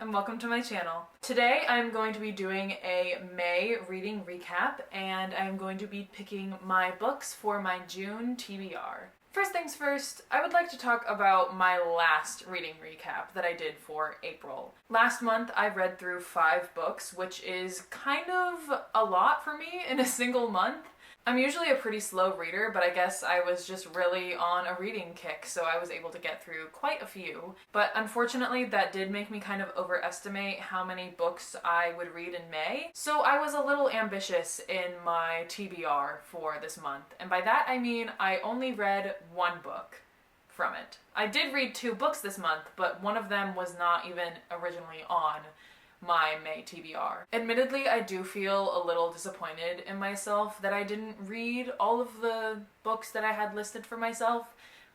and welcome to my channel. Today I'm going to be doing a May reading recap, and I'm going to be picking my books for my June TBR. First things first, I would like to talk about my last reading recap that I did for April. Last month I read through 5 books, which is kind of a lot for me in a single month. I'm usually a pretty slow reader, but I guess I was just really on a reading kick, so I was able to get through quite a few. But unfortunately, that did make me kind of overestimate how many books I would read in May, so I was a little ambitious in my TBR for this month. And by that I mean I only read 1 book from it. I did read 2 books this month, but one of them was not even originally on my May TBR. Admittedly, I do feel a little disappointed in myself that I didn't read all of the books that I had listed for myself,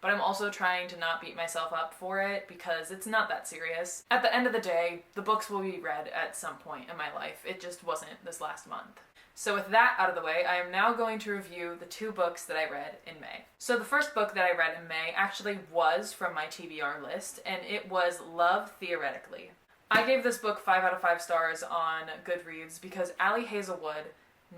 but I'm also trying to not beat myself up for it because it's not that serious. At the end of the day, the books will be read at some point in my life. It just wasn't this last month. So with that out of the way, I am now going to review the 2 books that I read in May. So the first book that I read in May actually was from my TBR list, and it was Love Theoretically. I gave this book 5 out of 5 stars on Goodreads because Ali Hazelwood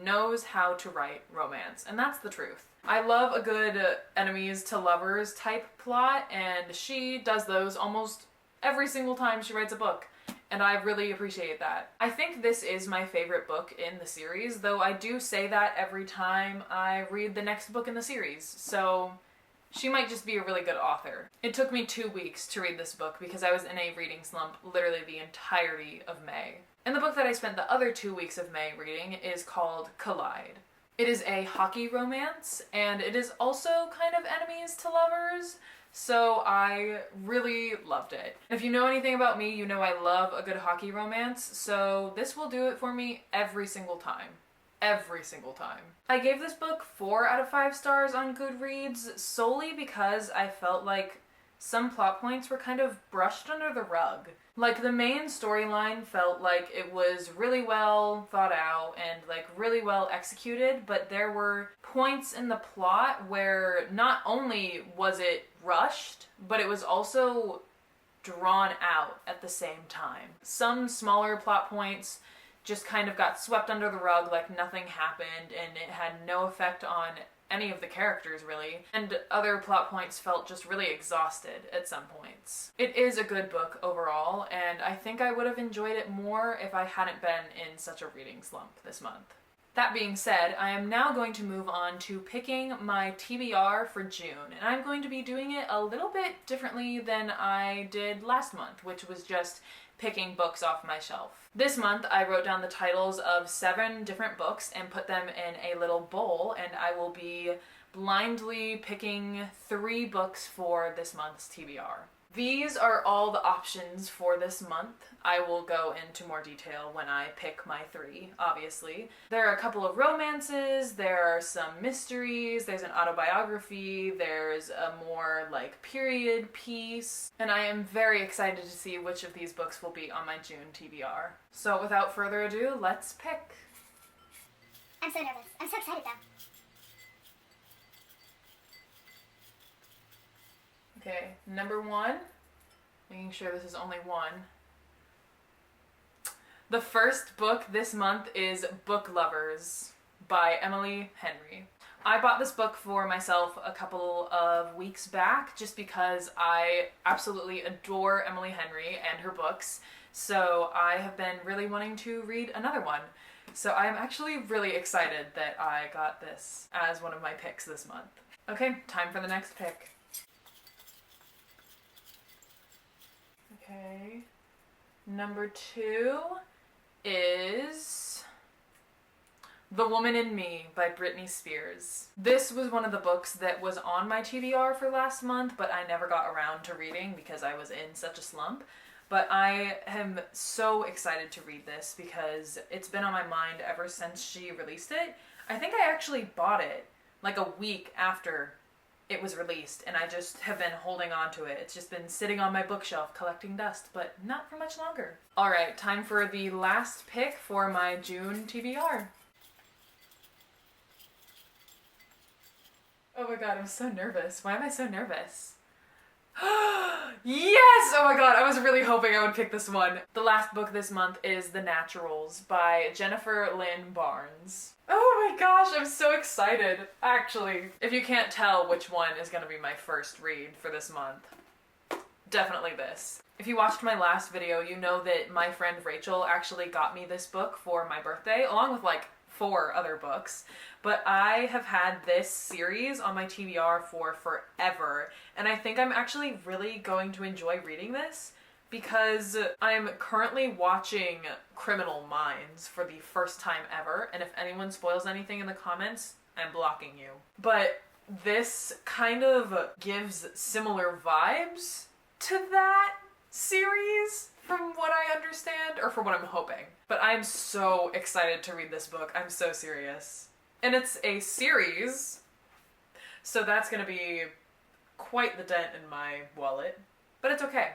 knows how to write romance, and that's the truth. I love a good enemies to lovers type plot, and she does those almost every single time she writes a book, and I really appreciate that. I think this is my favorite book in the series, though I do say that every time I read the next book in the series, so she might just be a really good author. It took me 2 weeks to read this book because I was in a reading slump literally the entirety of May. And the book that I spent the other 2 weeks of May reading is called Collide. It is a hockey romance, and it is also kind of enemies to lovers, so I really loved it. If you know anything about me, you know I love a good hockey romance, so this will do it for me every single time. Every single time. I gave this book 4 out of 5 stars on Goodreads solely because I felt like some plot points were kind of brushed under the rug. Like, the main storyline felt like it was really well thought out and like really well executed, but there were points in the plot where not only was it rushed, but it was also drawn out at the same time. Some smaller plot points just kind of got swept under the rug like nothing happened, and it had no effect on any of the characters really, and other plot points felt just really exhausted at some points. It is a good book overall, and I think I would have enjoyed it more if I hadn't been in such a reading slump this month. That being said, I am now going to move on to picking my TBR for June, and I'm going to be doing it a little bit differently than I did last month, which was just picking books off my shelf. This month I wrote down the titles of 7 different books and put them in a little bowl, and I will be blindly picking 3 books for this month's TBR. These are all the options for this month. I will go into more detail when I pick my 3, obviously. There are a couple of romances, there are some mysteries, there's an autobiography, there's a more like period piece, and I am very excited to see which of these books will be on my June TBR. So without further ado, let's pick. I'm so nervous. I'm so excited though. Okay, number 1, making sure this is only 1. The first book this month is Book Lovers by Emily Henry. I bought this book for myself a couple of weeks back just because I absolutely adore Emily Henry and her books, so I have been really wanting to read another one. So I am actually really excited that I got this as one of my picks this month. Okay, time for the next pick. Okay, number 2 is The Woman in Me by Britney Spears. This was one of the books that was on my TBR for last month, but I never got around to reading because I was in such a slump. But I am so excited to read this because it's been on my mind ever since she released it. I think I actually bought it like a week after it was released, and I just have been holding on to it. It's just been sitting on my bookshelf collecting dust, but not for much longer. Alright, time for the last pick for my June TBR. Oh my god, I'm so nervous. Why am I so nervous? Yes! Oh my god, I was really hoping I would pick this one. The last book this month is The Naturals by Jennifer Lynn Barnes. Oh my gosh, I'm so excited, actually. If you can't tell which one is gonna be my first read for this month, definitely this. If you watched my last video, you know that my friend Rachel actually got me this book for my birthday, along with like 4 other books. But I have had this series on my TBR for forever, and I think I'm actually really going to enjoy reading this because I'm currently watching Criminal Minds for the first time ever, and if anyone spoils anything in the comments, I'm blocking you. But this kind of gives similar vibes to that series from what I understand, or from what I'm hoping. But I'm so excited to read this book. I'm so serious. And it's a series, so that's gonna be quite the dent in my wallet. But it's okay.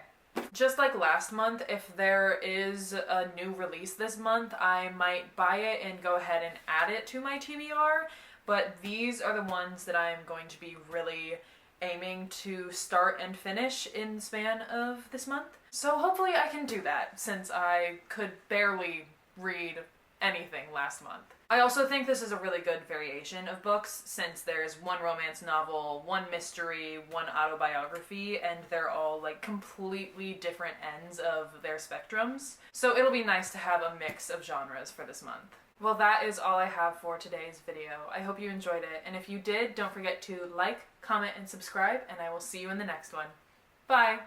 Just like last month, if there is a new release this month, I might buy it and go ahead and add it to my TBR. But these are the ones that I'm going to be really aiming to start and finish in the span of this month. So hopefully I can do that, since I could barely read anything last month. I also think this is a really good variation of books, since there's one romance novel, one mystery, one autobiography, and they're all like completely different ends of their spectrums. So it'll be nice to have a mix of genres for this month. Well, that is all I have for today's video. I hope you enjoyed it, and if you did, don't forget to like, comment, and subscribe, and I will see you in the next one. Bye!